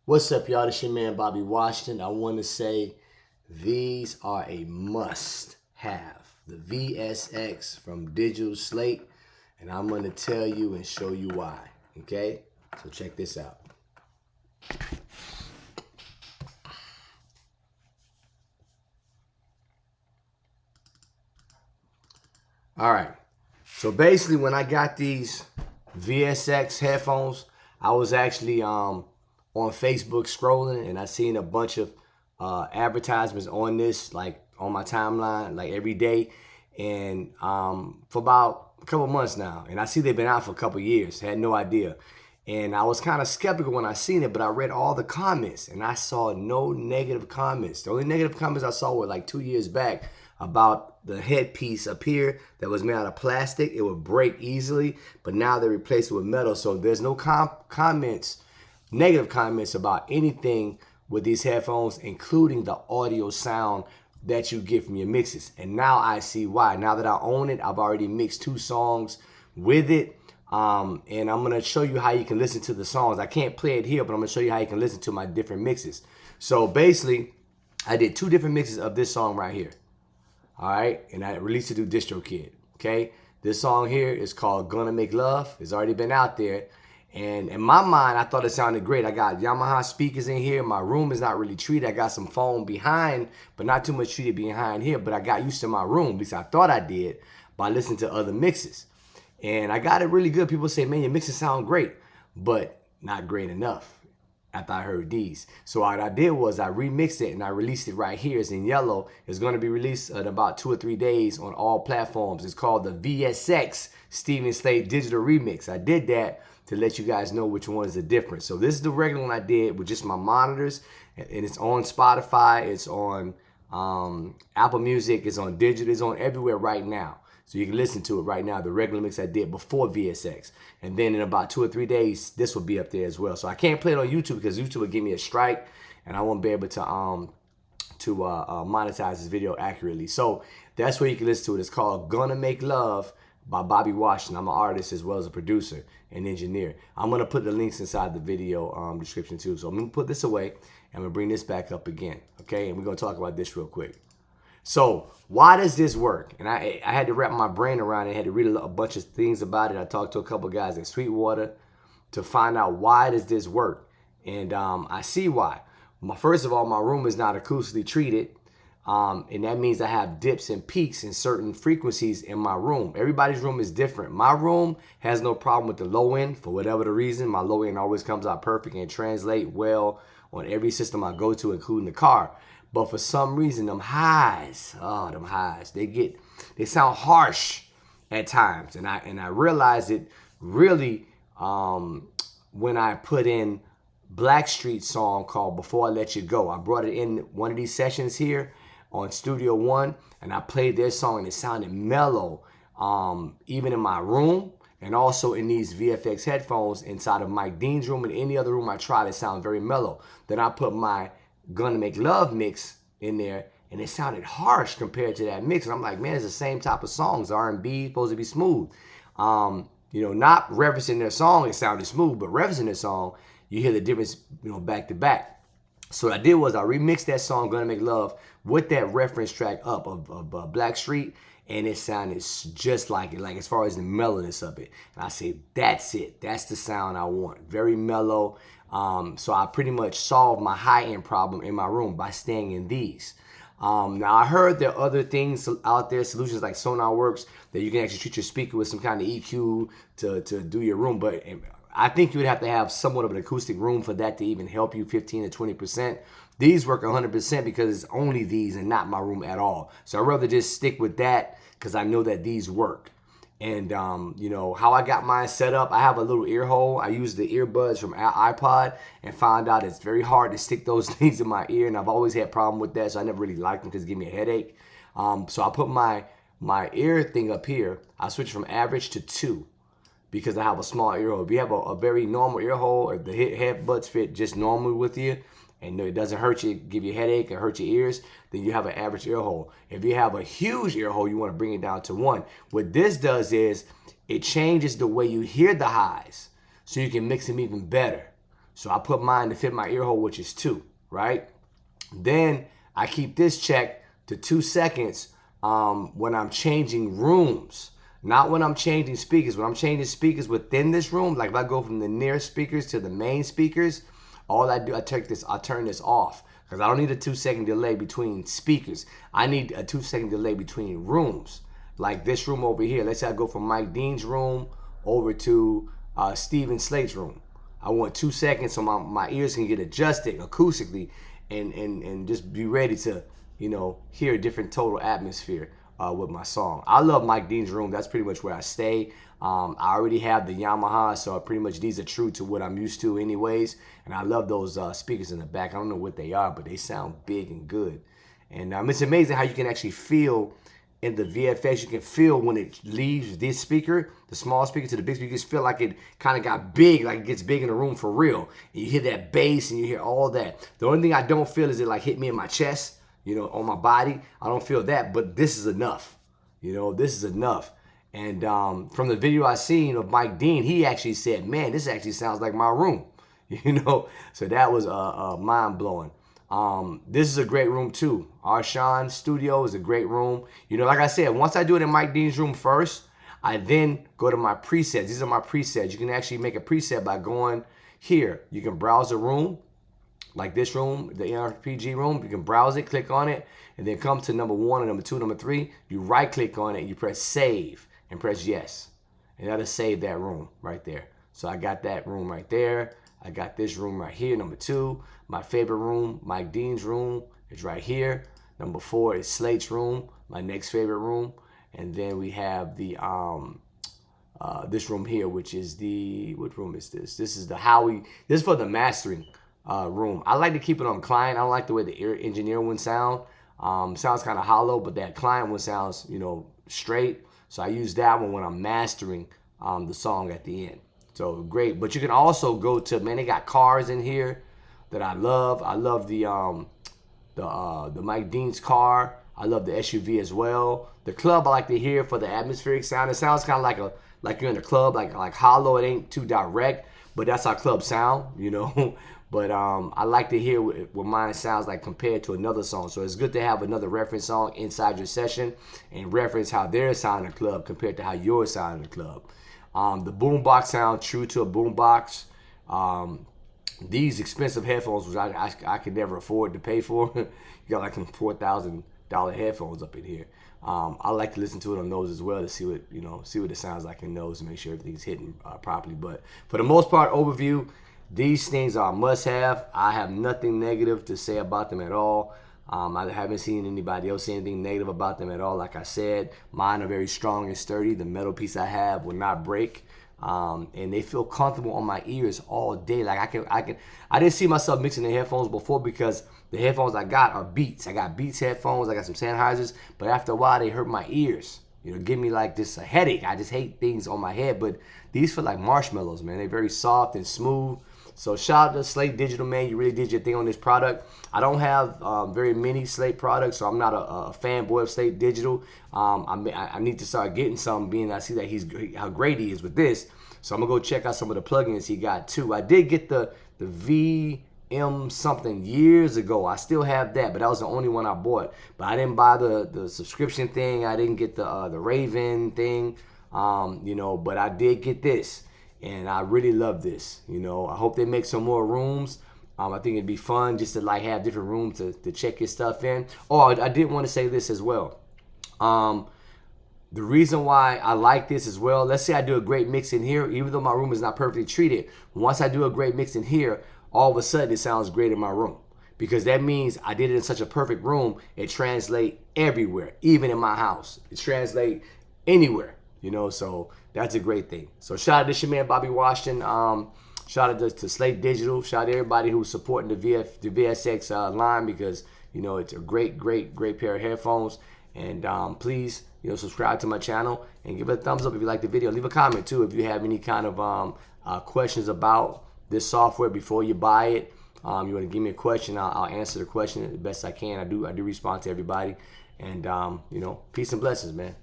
What's up, y'all? This your man, Bobby Washington. I want to say these are a must-have. The VSX from Digital Slate, and I'm going to tell you and show you why, okay? So check this out. All right. So basically, when I got these VSX headphones, I was actually on Facebook scrolling, and I seen a bunch of advertisements on this, like on my timeline, like every day, and for about a couple months now. And I see they've been out for a couple years. Had no idea. And I was kind of skeptical when I seen it, but I read all the comments, and I saw no negative comments. The only negative comments I saw were like 2 years back about the headpiece up here that was made out of plastic. It would break easily, but now they replaced it with metal. So there's no comments, negative comments about anything with these headphones, including the audio sound that you get from your mixes. And now I see why. Now that I own it, I've already mixed 2 songs with it. And I'm going to show you how you can listen to the songs. I can't play it here, but I'm going to show you how you can listen to my different mixes. So basically, I did 2 different mixes of this song right here. All right, and I released it through DistroKid, okay? This song here is called Gonna Make Love. It's already been out there. And in my mind, I thought it sounded great. I got Yamaha speakers in here. My room is not really treated. I got some foam behind, but not too much treated behind here. But I got used to my room, at least I thought I did, by listening to other mixes. And I got it really good. People say, man, your mixes sound great, but not great enough after I heard these. So what I did was I remixed it and I released it right here. It's in yellow. It's going to be released in about 2 or 3 days on all platforms. It's called the VSX Stephen Slate Digital Remix. I did that to let you guys know which one is the difference. So this is the regular one I did with just my monitors, and it's on Spotify. It's on Apple Music. It's on digital. It's on everywhere right now. So you can listen to it right now, the regular mix I did before VSX. And then in about 2 or 3 days, this will be up there as well. So I can't play it on YouTube because YouTube will give me a strike, and I won't be able to monetize this video accurately. So that's where you can listen to it. It's called Gonna Make Love by Bobby Washington. I'm an artist as well as a producer and engineer. I'm going to put the links inside the video description too. So I'm going to put this away, and I'm going to bring this back up again. Okay, and we're going to talk about this real quick. So why does this work? And I had to wrap my brain around it. I had to read a bunch of things about it. I talked to a couple guys at Sweetwater to find out why does this work. And I see why. First of all, my room is not acoustically treated. And that means I have dips and peaks in certain frequencies in my room. Everybody's room is different. My room has no problem with the low end for whatever the reason. My low end always comes out perfect and translate well on every system I go to, including the car. But for some reason, them highs, they sound harsh at times. And I realized it really when I put in Blackstreet's song called Before I Let You Go. I brought it in one of these sessions here on Studio One, and I played their song, and it sounded mellow, even in my room, and also in these VFX headphones inside of Mike Dean's room and any other room I tried. It sounded very mellow. Then I put my Gonna Make Love mix in there, and it sounded harsh compared to that mix. And I'm like, man, it's the same type of songs. R&B supposed to be smooth. Not referencing their song, it sounded smooth, but referencing their song, you hear the difference, back to back. So what I did was I remixed that song, Gonna Make Love, with that reference track up of Blackstreet, and it sounded just like it, like as far as the mellowness of it. And I said, that's it. That's the sound I want. Very mellow. So I pretty much solved my high-end problem in my room by staying in these. Now, I heard there are other things out there, solutions like SonarWorks, that you can actually treat your speaker with some kind of EQ to do your room. But I think you would have to have somewhat of an acoustic room for that to even help you 15 to 20%. These work 100% because it's only these and not my room at all. So I'd rather just stick with that because I know that these work. And, how I got mine set up, I have a little ear hole. I use the earbuds from iPod and found out it's very hard to stick those things in my ear. And I've always had a problem with that, so I never really liked them because it gave me a headache. So I put my ear thing up here. I switched from average to 2 because I have a small ear hole. If you have a very normal ear hole, or the headbuds fit just normally with you, and it doesn't hurt you, give you a headache or hurt your ears, then you have an average ear hole. If you have a huge ear hole, you want to bring it down to 1. What this does is it changes the way you hear the highs, so you can mix them even better. So I put mine to fit my ear hole, which is 2, right? Then I keep this checked to 2 seconds when I'm changing rooms. Not when I'm changing speakers. When I'm changing speakers within this room, like if I go from the near speakers to the main speakers, all I do, I turn this off. Because I don't need a 2-second delay between speakers. I need a 2-second delay between rooms. Like this room over here. Let's say I go from Mike Dean's room over to Steven Slate's room. I want 2 seconds so my ears can get adjusted acoustically and just be ready to, you know, hear a different total atmosphere with my song. I love Mike Dean's room. That's pretty much where I stay. I already have the Yamaha, so pretty much these are true to what I'm used to anyways. And I love those speakers in the back. I don't know what they are, but they sound big and good. And it's amazing how you can actually feel in the VFX. You can feel when it leaves this speaker, the small speaker, to the big speaker. You just feel like it kind of got big, like it gets big in the room for real. And you hear that bass and you hear all that. The only thing I don't feel is it like hit me in my chest, you know, on my body. I don't feel that, but this is enough. You know, this is enough. And from the video I seen of Mike Dean, he actually said, man, this actually sounds like my room. You know, so that was mind-blowing. This is a great room too. Ashun studio is a great room. You know, like I said, once I do it in Mike Dean's room first, I then go to my presets. These are my presets. You can actually make a preset by going here. You can browse a room, like this room, the RPG room. You can browse it, click on it, and then come to number 1 and number 2, number 3. You right-click on it, and you press save and press yes. And that'll save that room right there. So I got that room right there. I got this room right here, number 2. My favorite room, Mike Dean's room, is right here. Number 4 is Slate's room, my next favorite room. And then we have the this room here, which is the, what room is this? This is the Howie, this is for the mastering room. I like to keep it on client. I don't like the way the engineer one sound. Sounds kind of hollow, but that client one sounds, you know, straight. So I use that one when I'm mastering the song at the end. So great. But you can also go to, man, they got cars in here that I love. I love the Mike Dean's car. I love the SUV as well. The club I like to hear for the atmospheric sound. It sounds kind of like you're in a club, like hollow. It ain't too direct, but that's how clubs sound, you know. But I like to hear what mine sounds like compared to another song. So it's good to have another reference song inside your session and reference how theirs sound in the club compared to how yours sound in the club. The boombox sound true to a boombox. These expensive headphones, which I could never afford to pay for. You got like some $4,000 headphones up in here. I like to listen to it on those as well to see what, you know, see what it sounds like in those and make sure everything's hitting properly. But for the most part, overview, these things are a must-have. I have nothing negative to say about them at all. I haven't seen anybody else say anything negative about them at all. Like I said, mine are very strong and sturdy. The metal piece I have will not break. And they feel comfortable on my ears all day. Like I didn't see myself mixing the headphones before because the headphones I got are Beats. I got Beats headphones. I got some Sennheisers, but after a while they hurt my ears. You know, give me like this a headache. I just hate things on my head. But these feel like marshmallows, man. They're very soft and smooth. So shout out to Slate Digital, man. You really did your thing on this product. I don't have very many Slate products, so I'm not a fanboy of Slate Digital. I need to start getting some, being I see that how great he is with this. So I'm gonna go check out some of the plugins he got too. I did get the VM something years ago. I still have that, but that was the only one I bought. But I didn't buy the subscription thing. I didn't get the Raven thing, you know. But I did get this. And I really love this, you know. I hope they make some more rooms. I think it'd be fun just to like have different rooms to check your stuff in. Oh, I did want to say this as well. The reason why I like this as well, let's say I do a great mix in here, even though my room is not perfectly treated. Once I do a great mix in here, all of a sudden it sounds great in my room. Because that means I did it in such a perfect room, it translates everywhere, even in my house. It translates anywhere. You know, so that's a great thing. So shout out to your man Bobby Washington. Shout out to Slate Digital. Shout out to everybody who's supporting the VSX line because, you know, it's a great pair of headphones. And please, you know, subscribe to my channel and give it a thumbs up if you like the video. Leave a comment too if you have any kind of questions about this software before you buy it. You want to give me a question, I'll answer the question the best I can. I do respond to everybody. And, you know, peace and blessings, man.